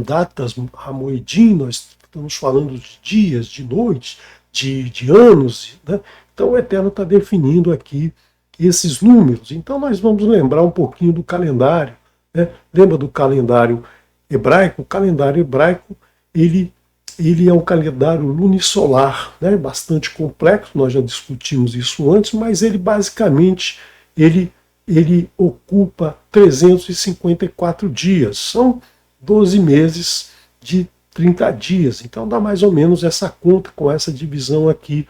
datas Hamoedim, nós estamos falando de dias, de noites, de anos, né? Então o Eterno está definindo aqui esses números. Então nós vamos lembrar um pouquinho do calendário, né? Lembra do calendário hebraico? O calendário hebraico ele é um calendário lunisolar, né? Bastante complexo, nós já discutimos isso antes, mas ele basicamente ele ocupa 354 dias. São 12 meses de 30 dias. Então dá mais ou menos essa conta com essa divisão aqui.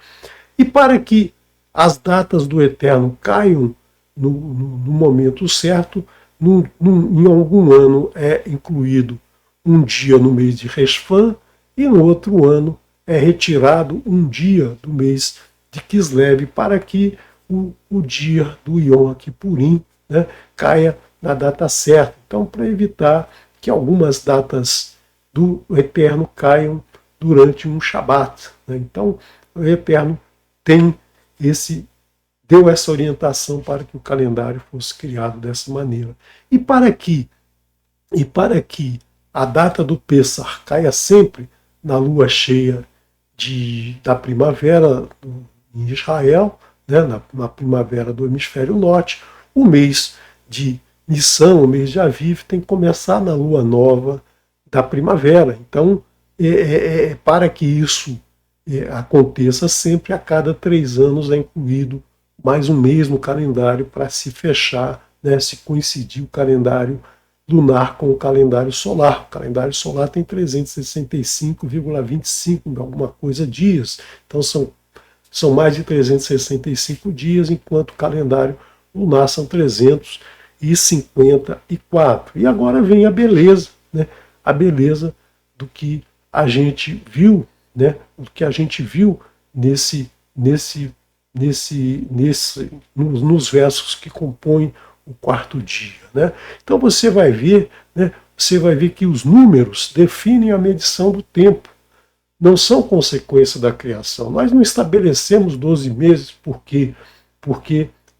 E para que as datas do Eterno caiam no momento certo, em algum ano é incluído um dia no mês de Reshvan e no outro ano é retirado um dia do mês de Kislev para que o dia do Yom Kippurim, né, caia na data certa. Então, para evitar que algumas datas do Eterno caiam durante um Shabat, né? Então, o Eterno deu essa orientação para que o calendário fosse criado dessa maneira. E para que a data do Pessah caia sempre na lua cheia da primavera em Israel, né, na primavera do hemisfério norte, o mês de Nissan, o mês de Aviv, tem que começar na lua nova da primavera. Então, para que isso aconteça sempre, a cada 3 anos é incluído mais um mês no calendário para se fechar, né, se coincidir o calendário lunar com o calendário solar. O calendário solar tem 365,25 alguma coisa dias. Então são mais de 365 dias, enquanto o calendário lunar são 354. E agora vem a beleza, né? A beleza do que a gente viu, né? O que a gente viu nos versos que compõem o quarto dia, né? Então você vai ver, né? Você vai ver que os números definem a medição do tempo. Não são consequência da criação. Nós não estabelecemos 12 meses porque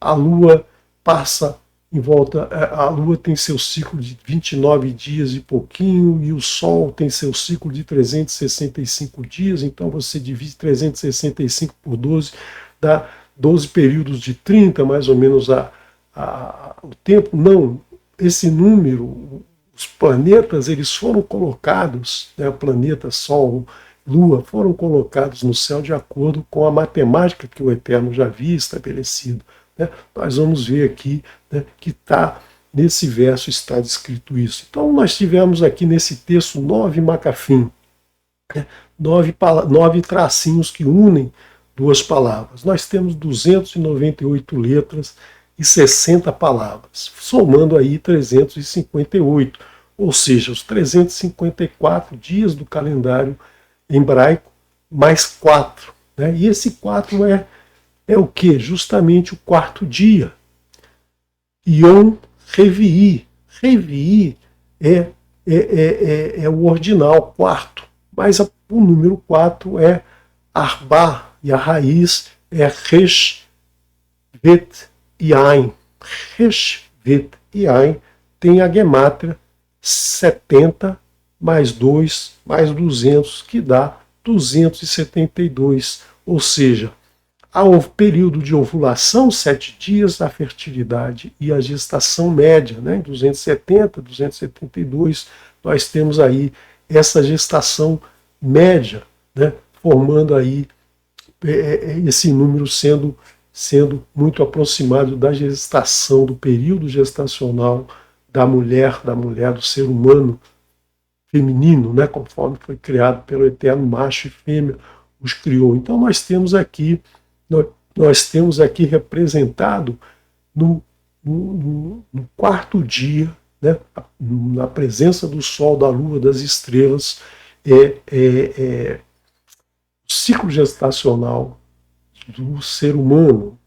a Lua passa em volta, a Lua tem seu ciclo de 29 dias e pouquinho, e o Sol tem seu ciclo de 365 dias, então você divide 365 por 12, dá 12 períodos de 30, mais ou menos o tempo. Não, esse número, os planetas, eles foram colocados, né, planeta, Sol, Lua, foram colocados no céu de acordo com a matemática que o Eterno já havia estabelecido, né? Nós vamos ver aqui, né, que nesse verso está descrito isso. Então nós tivemos aqui nesse texto 9 macafim, né, 9 tracinhos que unem duas palavras. Nós temos 298 letras 360 palavras, somando aí 358, ou seja, os 354 dias do calendário hebraico, mais 4. Né? E esse 4 é o que? Justamente o quarto dia. Yom Revi'i. Revi'i é o ordinal, quarto. Mas o número 4 é Arba, e a raiz é Resh, Vet e Ain. Resh, Vet e Ain tem a gemátria 70 mais 2 mais 200, que dá 272. Ou seja, ao período de ovulação, 7 dias, a fertilidade e a gestação média, né, 270, 272, nós temos aí essa gestação média, né, formando aí esse número sendo muito aproximado da gestação, do período gestacional da mulher, do ser humano feminino, né, conforme foi criado pelo Eterno, macho e fêmea os criou. Então nós temos aqui representado no quarto dia, né, na presença do Sol, da Lua, das estrelas, o ciclo gestacional do ser humano.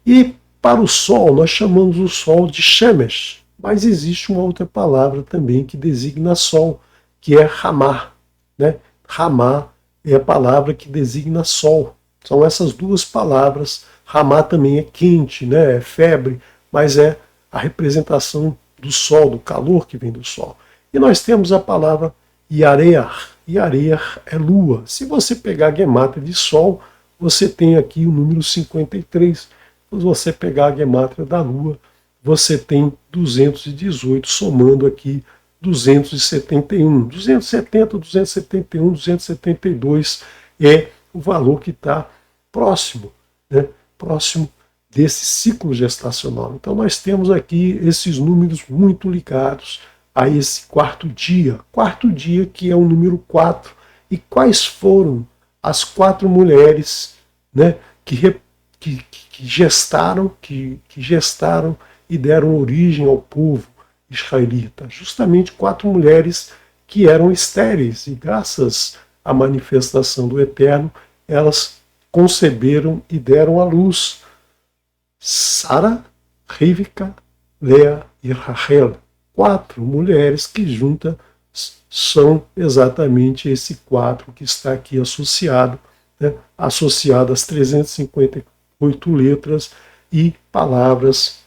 E para o Sol, nós chamamos o Sol de Shemesh, mas existe uma outra palavra também que designa Sol, que é Ramá. Né? Ramá é a palavra que designa Sol. São essas duas palavras. Ramá também é quente, né? É febre, mas é a representação do Sol, do calor que vem do Sol. E nós temos a palavra Yarear. Yarear é lua. Se você pegar a gemátria de Sol, você tem aqui o número 53. Se você pegar a gemátria da lua, você tem 218, somando aqui 271. 270, 271, 272 é o valor que está próximo, né? Próximo desse ciclo gestacional. Então nós temos aqui esses números muito ligados a esse quarto dia que é o número 4. E quais foram as 4 mulheres, né, que gestaram e deram origem ao povo israelita? Justamente 4 mulheres que eram estéreis, e graças à manifestação do Eterno, elas conceberam e deram à luz Sara, Rivka, Lea e Rachel. 4 mulheres que juntas são exatamente esse 4 que está aqui associado, né, associado às 358 letras e palavras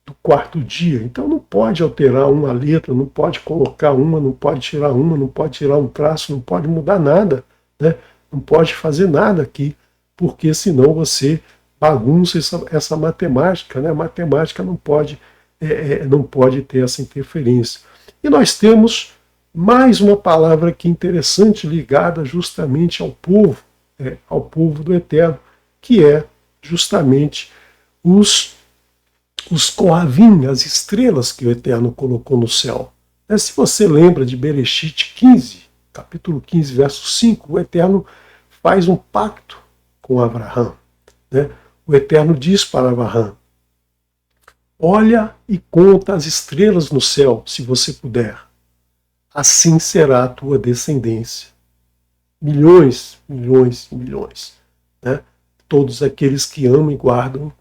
do quarto dia. Então não pode alterar uma letra, não pode colocar uma, não pode tirar uma, não pode tirar um traço, não pode mudar nada, né? Não pode fazer nada aqui, porque senão você bagunça essa matemática, né? A matemática não pode ter essa interferência. E nós temos mais uma palavra aqui interessante ligada justamente ao povo do Eterno, que é justamente os Kohavim, as estrelas que o Eterno colocou no céu. Se você lembra de Bereshit 15, capítulo 15, verso 5, o Eterno faz um pacto com Abraão. Né? O Eterno diz para Abraão: olha e conta as estrelas no céu, se você puder. Assim será a tua descendência. Milhões, milhões e milhões. Né? Todos aqueles que amam e guardam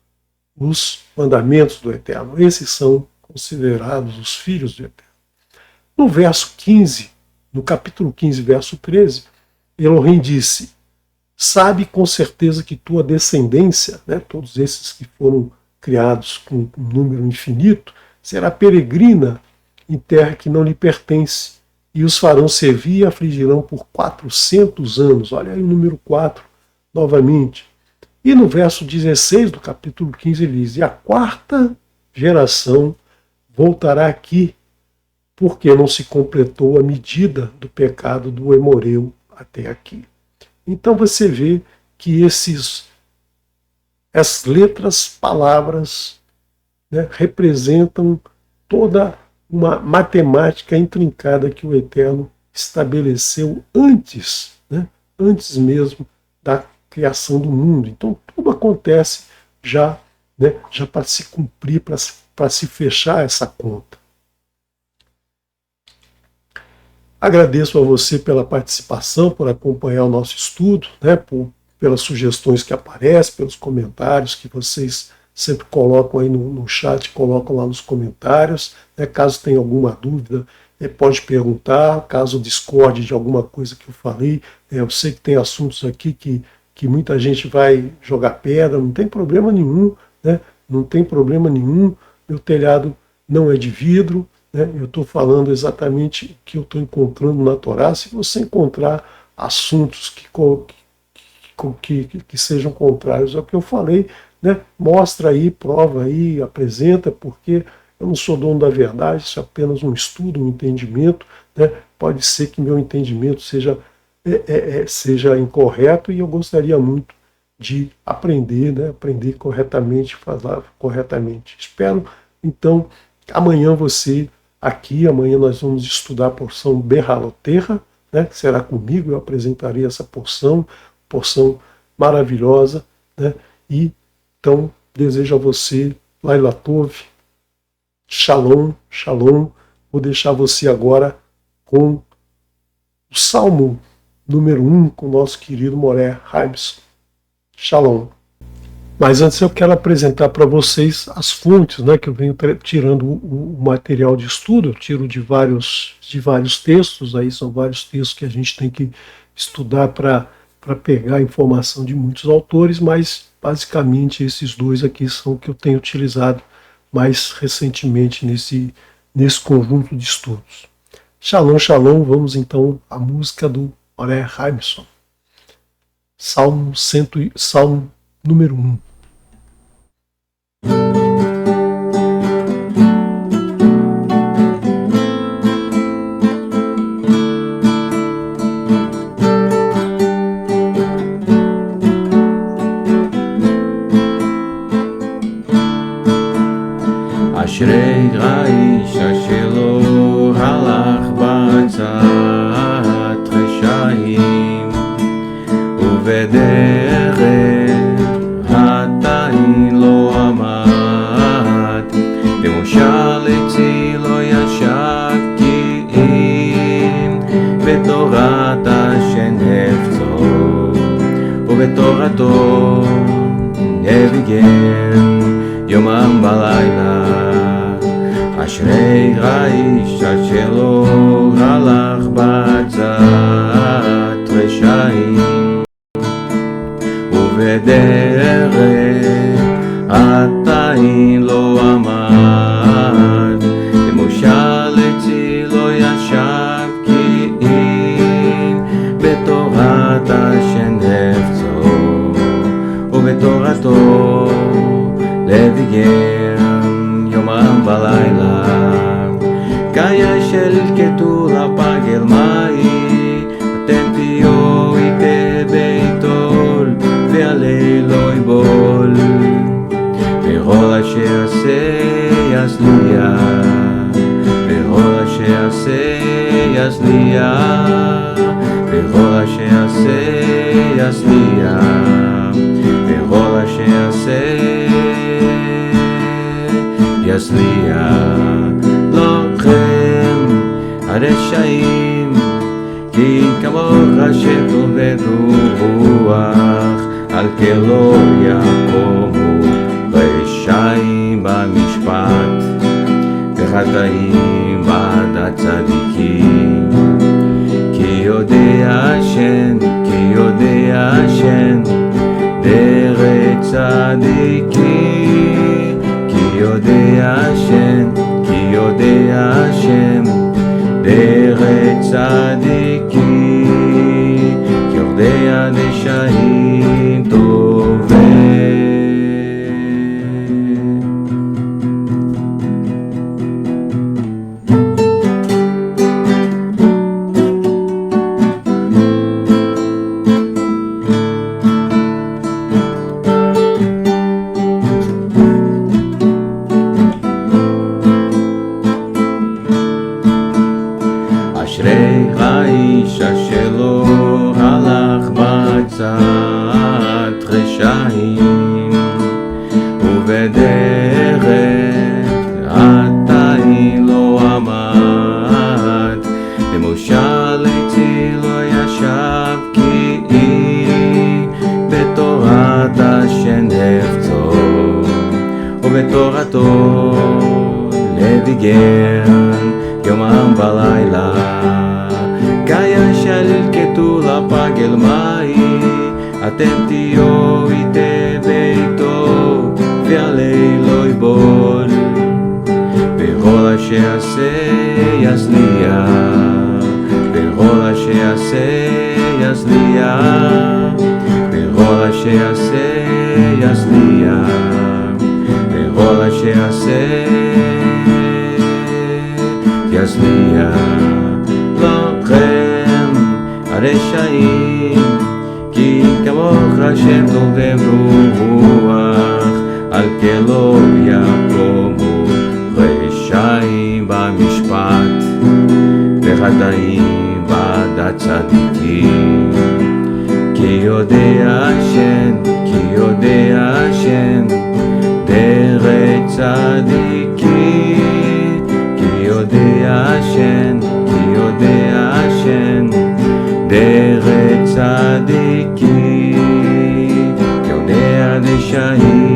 os mandamentos do Eterno. Esses são considerados os filhos do Eterno. No verso 15, no capítulo 15, verso 13, Elohim disse: sabe com certeza que tua descendência, né, todos esses que foram criados com um número infinito, será peregrina em terra que não lhe pertence, e os farão servir e afligirão por 400 anos. Olha aí o número 4 novamente. E no verso 16 do capítulo 15 ele diz: e a 4ª geração voltará aqui, porque não se completou a medida do pecado do Emoreu até aqui. Então você vê que as letras, palavras, né, representam toda uma matemática intrincada que o Eterno estabeleceu antes, né, antes mesmo da criação do mundo. Então tudo acontece já né, já para se cumprir, para se fechar essa conta. Agradeço a você pela participação, por acompanhar o nosso estudo, né, pelas sugestões que aparecem, pelos comentários que vocês sempre colocam aí no chat, colocam lá nos comentários. Né, caso tenha alguma dúvida, pode perguntar. Caso discorde de alguma coisa que eu falei, eu sei que tem assuntos aqui que muita gente vai jogar pedra, não tem problema nenhum, né, não tem problema nenhum. Meu telhado não é de vidro. Eu estou falando exatamente o que eu estou encontrando na Torá. Se você encontrar assuntos que sejam contrários ao que eu falei, né, mostra aí, prova aí, apresenta, porque eu não sou dono da verdade, isso é apenas um estudo, um entendimento. Né, pode ser que meu entendimento seja incorreto e eu gostaria muito de aprender, né, aprender corretamente, falar corretamente. Espero, então, amanhã amanhã nós vamos estudar a porção Berraloterra, né, que será comigo, eu apresentarei essa porção maravilhosa, né, e então desejo a você, Laila Tov, Shalom, Shalom. Vou deixar você agora com o Salmo número 1 com o nosso querido Moré Haibson. Shalom. Mas antes eu quero apresentar para vocês as fontes, né, que eu venho tirando o material de estudo. Eu tiro de vários textos, aí são vários textos que a gente tem que estudar para pegar a informação de muitos autores, mas basicamente esses dois aqui são o que eu tenho utilizado mais recentemente nesse conjunto de estudos. Shalom, shalom. Vamos então à música do Moré Haibson. Salmo número 1. אשרי האיש אשר לא הלך בעצת רשעים ובדרך חטאים לא עמד במושב עצי לא ישב כי אם בתורת השם חפצו ובתורתו נביגם יומם ולילה. אשרי האיש אשר לא הלך בעצת רשעים ובדרך חטאים לא עמד במושב עצי לא ישב כי אם בתורת השם חפצו ובתורתו לביגם יומם ולילה. קיה של כתולה פגל מאי אתם תהיו איתה ביתול ועלי לא יבול בכל אשר עשה יצליח בכל אשר עשה יצליח בכל אשר עשה יצליח בכל אשר עשה יצליח לכם הרשעים כי כמוך שטוב ורוח על כן לא יקומו רשעים במשפט וחטאים בעד הצדיקים כי יודע השם דרך צדיקים כי יודע השם דרך צדיקים יורדי הנשעים טובים. על עצי לא ישב כי בתורת השם נפצו ובתורתו לדיגן יומם ולילה כישל כתולה פגל מאי אתם תהיו איתי ביתו ועלי לא יבול וכל אשר יעשה יצליח וכל אשר יעשה יצליח וכל אשר יעשה יצליח וכל אשר יעשה יצליח לכם הרשעים כי כמוך השם תורדם רוח על כלא יקומו רשעים במשפט וחטאים בעד צדיקים כי יודע השם דרך צדיקים כי יודע השם דרך צדיקים כי יודע רשעים